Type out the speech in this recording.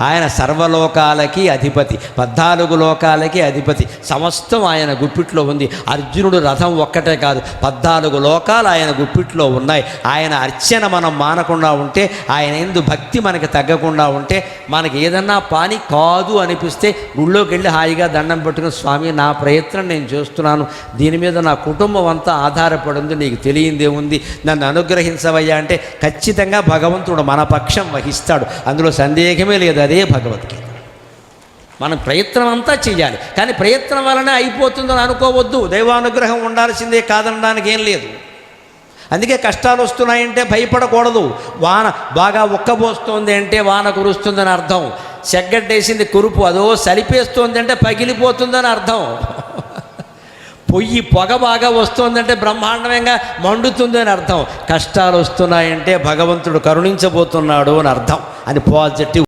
ఆయన సర్వలోకాలకి అధిపతి, 14 లోకాలకి అధిపతి. సమస్తం ఆయన గుప్పిట్లో ఉంది. అర్జునుడు రథం ఒక్కటే కాదు, 14 లోకాలు ఆయన గుప్పిట్లో ఉన్నాయి. ఆయన అర్చన మనం మానకుండా ఉంటే, ఆయన యందు భక్తి మనకి తగ్గకుండా ఉంటే, మనకి ఏదన్నా పాని కాదు అనిపిస్తే గుళ్ళోకి వెళ్ళి హాయిగా దండం పెట్టుకుని, స్వామి నా ప్రయత్నం నేను చేస్తున్నాను, దీని మీద నా కుటుంబం అంతా ఆధారపడి ఉంది, నీకు తెలియందేముంది, నన్ను అనుగ్రహించవయ్యా అంటే ఖచ్చితంగా భగవంతుడు మన పక్షం వహిస్తాడు. అందులో సందేహమే లేదు. అదే భగవద్గీత. మనం ప్రయత్నం అంతా చేయాలి, కానీ ప్రయత్నం వలన అయిపోతుందని అనుకోవద్దు. దైవానుగ్రహం ఉండాల్సిందే, కాదనడానికి ఏం లేదు. అందుకే కష్టాలు వస్తున్నాయంటే భయపడకూడదు. వాన బాగా ఉక్కబోస్తోంది అంటే వాన కురుస్తుందని అర్థం. చెగ్గడ్డేసింది కురుపు, అదో సలిపేస్తోంది అంటే పగిలిపోతుందని అర్థం. పొగ బాగా వస్తుందంటే బ్రహ్మాండంగా మండుతుంది అని అర్థం. కష్టాలు వస్తున్నాయంటే భగవంతుడు కరుణించబోతున్నాడు అని అర్థం. అని పాజిటివ్